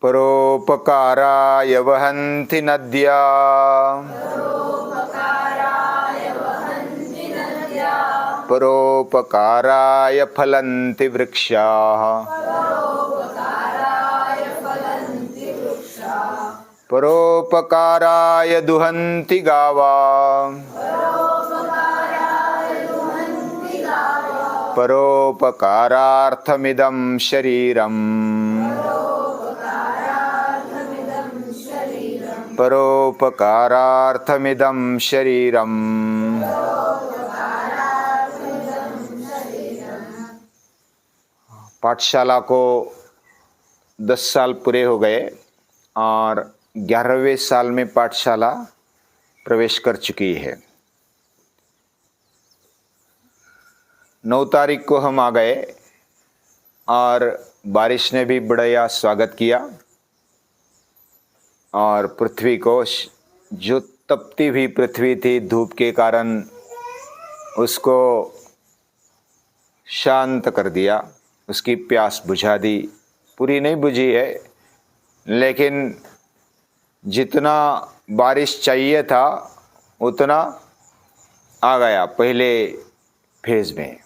परोपकाराय वहन्ति नद्या परोपकाराय फलन्ति वृक्षाः परोपकाराय दुहन्ति गावः परोपकारार्थमिदं शरीरम् परोपकारार्थमिदं शरीरम्। पाठशाला को 10 साल पूरे हो गए और 11वें साल में पाठशाला प्रवेश कर चुकी है। 9 तारीख को हम आ गए और बारिश ने भी बढ़िया स्वागत किया और पृथ्वी को, जो तपती हुई पृथ्वी थी धूप के कारण, उसको शांत कर दिया, उसकी प्यास बुझा दी। पूरी नहीं बुझी है, लेकिन जितना बारिश चाहिए था उतना आ गया पहले फेज में।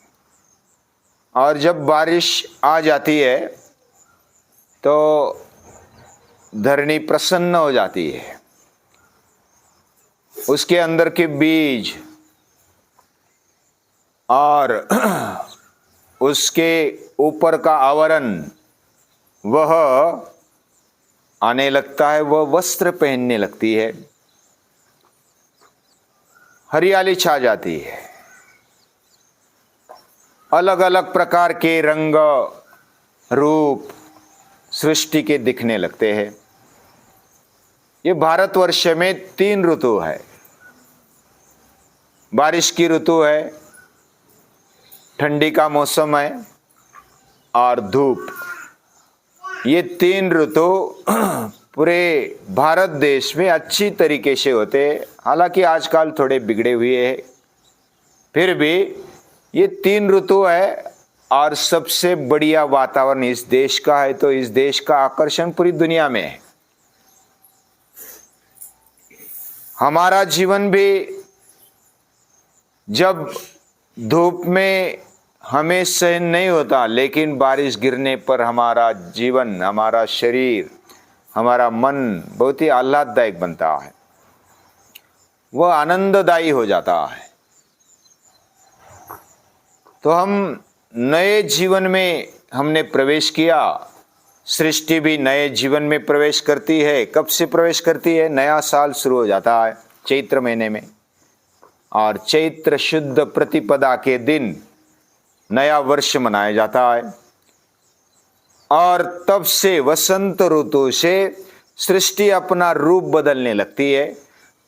और जब बारिश आ जाती है तो धरनी प्रसन्न हो जाती है, उसके अंदर के बीज और उसके ऊपर का आवरण वह आने लगता है, वह वस्त्र पहनने लगती है, हरियाली छा जाती है, अलग अलग प्रकार के रंग रूप सृष्टि के दिखने लगते हैं। ये भारतवर्ष में 3 ऋतु है। बारिश की ऋतु है, ठंडी का मौसम है और धूप। ये 3 ऋतु पूरे भारत देश में अच्छी तरीके से होते हैं। हालांकि आजकल थोड़े बिगड़े हुए हैं, फिर भी ये 3 ऋतु है और सबसे बढ़िया वातावरण इस देश का है। तो इस देश का आकर्षण पूरी दुनिया में है। हमारा जीवन भी जब धूप में हमें सहन नहीं होता, लेकिन बारिश गिरने पर हमारा जीवन, हमारा शरीर, हमारा मन बहुत ही आह्लाददायक बनता है, वह आनंददायी हो जाता है। तो हम नए जीवन में हमने प्रवेश किया। सृष्टि भी नए जीवन में प्रवेश करती है। कब से प्रवेश करती है? नया साल शुरू हो जाता है चैत्र महीने में, और चैत्र शुद्ध प्रतिपदा के दिन नया वर्ष मनाया जाता है। और तब से वसंत ऋतु से सृष्टि अपना रूप बदलने लगती है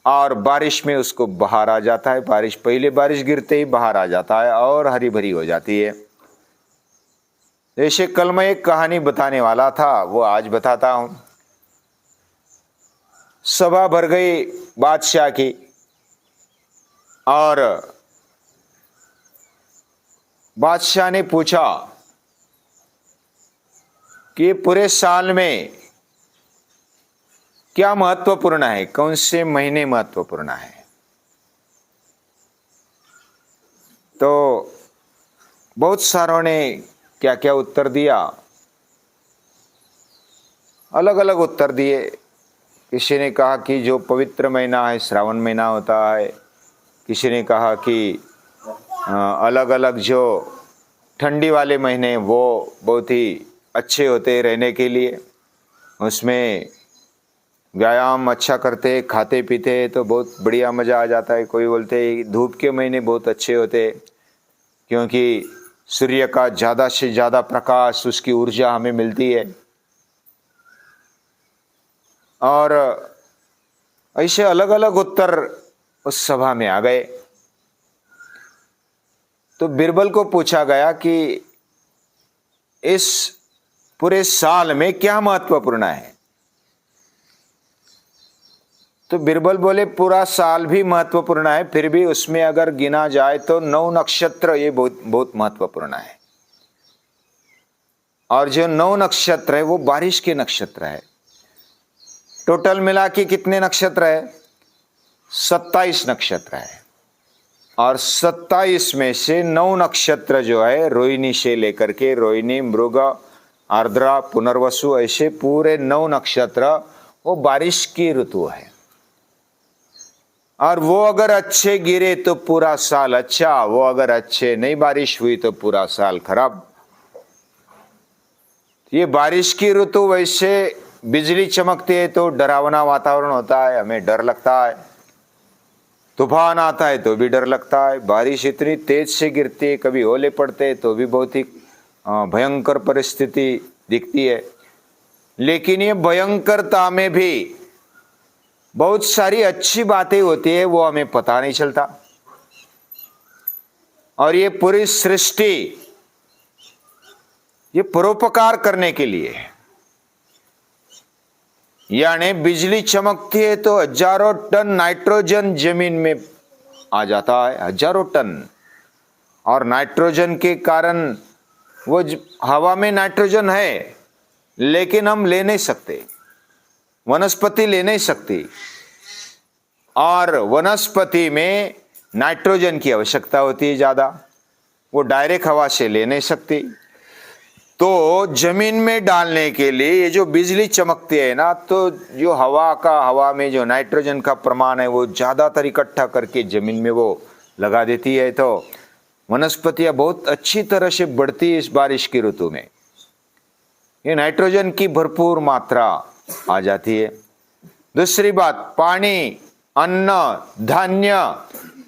और बारिश में उसको बहार आ जाता है। बारिश, पहले बारिश गिरते ही बहार आ जाता है और हरी भरी हो जाती है। जैसे कल मैं एक कहानी बताने वाला था, वो आज बताता हूं। सभा भर गई बादशाह की और बादशाह ने पूछा कि पूरे साल में क्या महत्वपूर्ण है, कौन से महीने महत्वपूर्ण है। तो बहुत सारों ने क्या क्या उत्तर दिया, अलग अलग उत्तर दिए। किसी ने कहा कि जो पवित्र महीना है श्रावण महीना होता है। किसी ने कहा कि अलग अलग जो ठंडी वाले महीने वो बहुत ही अच्छे होते रहने के लिए, उसमें व्यायाम अच्छा करते, खाते पीते तो बहुत बढ़िया मज़ा आ जाता है। कोई बोलते धूप के महीने बहुत अच्छे होते क्योंकि सूर्य का ज़्यादा से ज़्यादा प्रकाश, उसकी ऊर्जा हमें मिलती है। और ऐसे अलग अलग उत्तर उस सभा में आ गए। तो बिरबल को पूछा गया कि इस पूरे साल में क्या महत्वपूर्ण है। तो बिरबल बोले पूरा साल भी महत्वपूर्ण है, फिर भी उसमें अगर गिना जाए तो 9 नक्षत्र ये बहुत बहुत महत्वपूर्ण है। और जो 9 नक्षत्र है वो बारिश के नक्षत्र है। टोटल मिला के कितने नक्षत्र है? 27 नक्षत्र है। और 27 में से 9 नक्षत्र जो है रोहिणी से लेकर के रोहिणी, मृग, आर्द्रा, पुनर्वसु, ऐसे पूरे 9 नक्षत्र वो बारिश की ऋतु है। और वो अगर अच्छे गिरे तो पूरा साल अच्छा, वो अगर अच्छे नहीं बारिश हुई तो पूरा साल खराब। ये बारिश की ऋतु, वैसे बिजली चमकती है तो डरावना वातावरण होता है, हमें डर लगता है। तूफान आता है तो भी डर लगता है। बारिश इतनी तेज से गिरती है, कभी ओले पड़ते हैं तो भी बहुत ही भयंकर परिस्थिति दिखती है। लेकिन ये भयंकरता में भी बहुत सारी अच्छी बातें होती है, वो हमें पता नहीं चलता। और ये पूरी सृष्टि ये परोपकार करने के लिए है। यानी बिजली चमकती है तो हजारों टन नाइट्रोजन जमीन में आ जाता है, हजारों टन। और नाइट्रोजन के कारण वो हवा में नाइट्रोजन है लेकिन हम ले नहीं सकते, वनस्पति ले नहीं सकती। और वनस्पति में नाइट्रोजन की आवश्यकता होती है ज्यादा, वो डायरेक्ट हवा से ले नहीं सकती। तो जमीन में डालने के लिए ये जो बिजली चमकती है ना, तो जो हवा में जो नाइट्रोजन का प्रमाण है वो ज्यादातर इकट्ठा करके जमीन में वो लगा देती है। तो वनस्पतियां बहुत अच्छी तरह से बढ़ती है इस बारिश की ऋतु में। ये नाइट्रोजन की भरपूर मात्रा आ जाती है। दूसरी बात, पानी, अन्न, धान्य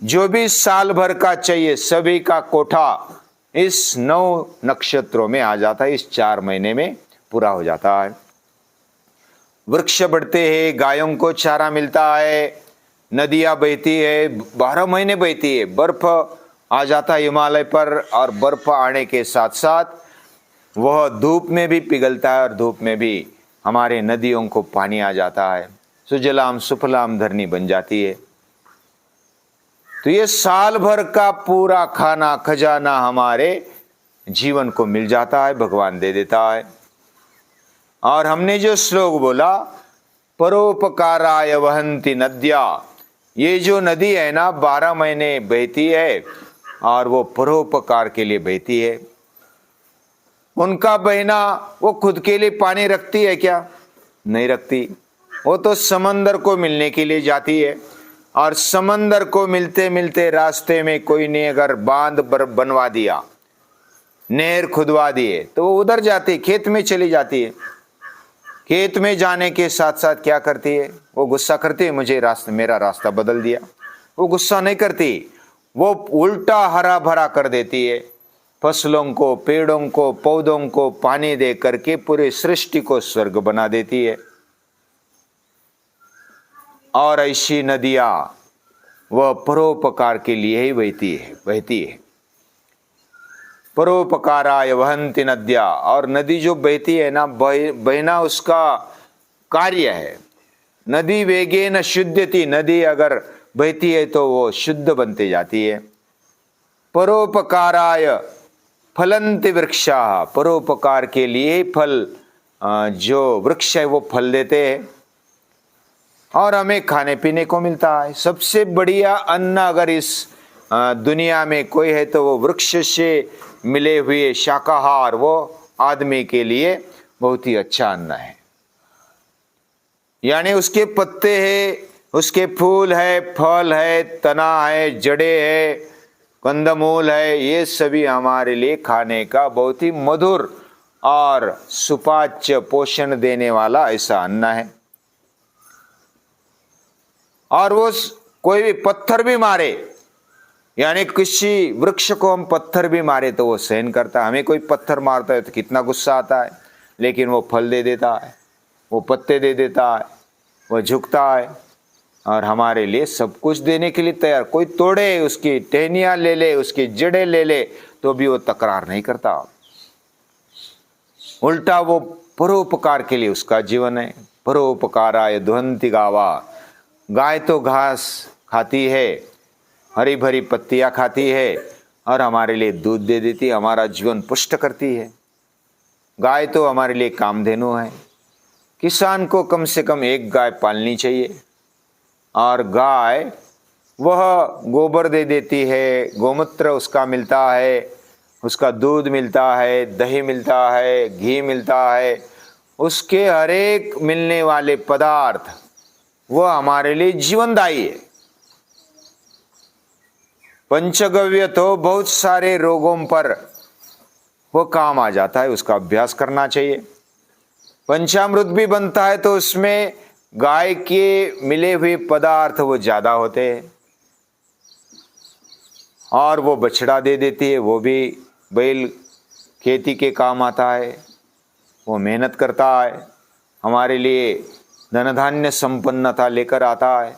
जो भी साल भर का चाहिए सभी का कोठा इस 9 नक्षत्रों में आ जाता है, इस 4 महीने में पूरा हो जाता है। वृक्ष बढ़ते हैं, गायों को चारा मिलता है, नदियां बहती है, 12 महीने बहती है। बर्फ आ जाता है हिमालय पर, और बर्फ आने के साथ साथ वह धूप में भी पिघलता है और धूप में भी हमारे नदियों को पानी आ जाता है, सुजलाम सुफलाम धरनी बन जाती है। तो ये साल भर का पूरा खाना खजाना हमारे जीवन को मिल जाता है, भगवान दे देता है। और हमने जो श्लोक बोला, परोपकाराय वहंती नद्या, ये जो नदी है ना 12 महीने बहती है और वो परोपकार के लिए बहती है। उनका बहना वो खुद के लिए पानी रखती है क्या? नहीं रखती। वो तो समंदर को मिलने के लिए जाती है। और समंदर को मिलते मिलते रास्ते में कोई ने अगर बांध बनवा दिया, नहर खुदवा दिए, तो वो उधर जाती, खेत में चली जाती है। खेत में जाने के साथ साथ क्या करती है? वो गुस्सा करती है, मुझे मेरा रास्ता बदल दिया। वो गुस्सा नहीं करती, वो उल्टा हरा भरा कर देती है। फसलों को, पेड़ों को, पौधों को पानी दे करके पूरी सृष्टि को स्वर्ग बना देती है। और ऐसी नदियां वह परोपकार के लिए ही बहती है। परोपकाराय वहंती नद्या। और नदी जो बहती है ना, बहना उसका कार्य है। नदी वेगेन शुद्धति, नदी अगर बहती है तो वो शुद्ध बनती जाती है। परोपकाराय फलंति वृक्षा, परोपकार के लिए फल, जो वृक्ष है वो फल देते हैं और हमें खाने पीने को मिलता है। सबसे बढ़िया अन्न अगर इस दुनिया में कोई है तो वो वृक्ष से मिले हुए शाकाहार, वो आदमी के लिए बहुत ही अच्छा अन्न है। यानी उसके पत्ते है, उसके फूल है, फल है, तना है, जड़े है, कंदमूल है, ये सभी हमारे लिए खाने का बहुत ही मधुर और सुपाच्य पोषण देने वाला ऐसा अन्न है। और वो कोई भी पत्थर भी मारे, यानी किसी वृक्ष को हम पत्थर भी मारे तो वो सहन करता है। हमें कोई पत्थर मारता है तो कितना गुस्सा आता है, लेकिन वो फल दे देता है, वो पत्ते दे देता है, वो झुकता है और हमारे लिए सब कुछ देने के लिए तैयार। कोई तोड़े, उसकी टहनियाँ ले ले, उसकी जड़ें ले ले, तो भी वो तकरार नहीं करता। उल्टा वो परोपकार के लिए उसका जीवन है। परोपकाराय दुहंति गावा, गाय तो घास खाती है, हरी भरी पत्तियां खाती है और हमारे लिए दूध दे देती है, हमारा जीवन पुष्ट करती है। गाय तो हमारे लिए कामधेनु है। किसान को कम से कम एक गाय पालनी चाहिए, और गाय वह गोबर दे देती है, गोमूत्र उसका मिलता है, उसका दूध मिलता है, दही मिलता है, घी मिलता है, उसके हर एक मिलने वाले पदार्थ वह हमारे लिए जीवनदायी है। पंचगव्य तो बहुत सारे रोगों पर वो काम आ जाता है, उसका अभ्यास करना चाहिए। पंचामृत भी बनता है तो उसमें गाय के मिले हुए पदार्थ वो ज्यादा होते हैं, और वो बछड़ा दे देती है, वो भी बैल खेती के काम आता है, वो मेहनत करता है, हमारे लिए धन धान्य संपन्नता लेकर आता है,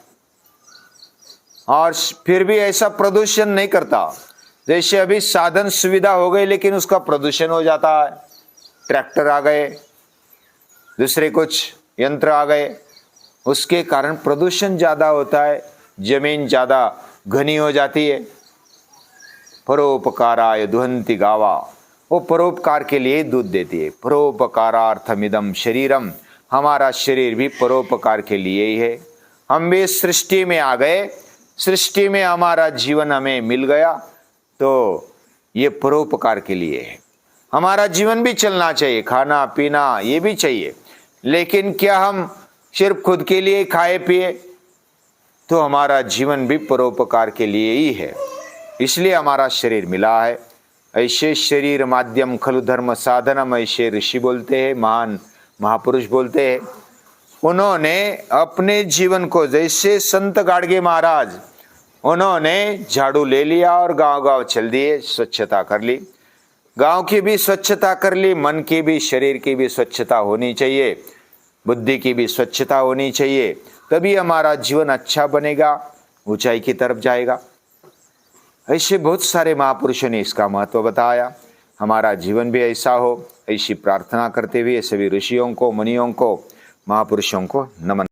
और फिर भी ऐसा प्रदूषण नहीं करता। जैसे अभी साधन सुविधा हो गई लेकिन उसका प्रदूषण हो जाता है, ट्रैक्टर आ गए, दूसरे कुछ यंत्र आ गए, उसके कारण प्रदूषण ज्यादा होता है, जमीन ज्यादा घनी हो जाती है। परोपकाराय दुहंति गावा, वो परोपकार के लिए दूध देती है। परोपकारार्थमिदम शरीरम, हमारा शरीर भी परोपकार के लिए ही है। हम भी सृष्टि में आ गए, सृष्टि में हमारा जीवन हमें मिल गया तो ये परोपकार के लिए है। हमारा जीवन भी चलना चाहिए, खाना पीना ये भी चाहिए, लेकिन क्या हम सिर्फ खुद के लिए खाए पिए? तो हमारा जीवन भी परोपकार के लिए ही है, इसलिए हमारा शरीर मिला है। ऐसे शरीर माध्यम खलु धर्म साधनम, ऐसे ऋषि बोलते हैं, महान महापुरुष बोलते हैं। उन्होंने अपने जीवन को, जैसे संत गाडगे महाराज, उन्होंने झाड़ू ले लिया और गांव गांव चल दिए, स्वच्छता कर ली। गांव की भी स्वच्छता कर ली, मन की भी, शरीर की भी स्वच्छता होनी चाहिए, बुद्धि की भी स्वच्छता होनी चाहिए, तभी हमारा जीवन अच्छा बनेगा, ऊंचाई की तरफ जाएगा। ऐसे बहुत सारे महापुरुषों ने इसका महत्व बताया। हमारा जीवन भी ऐसा हो, ऐसी प्रार्थना करते हुए सभी ऋषियों को, मुनियों को, महापुरुषों को नमन।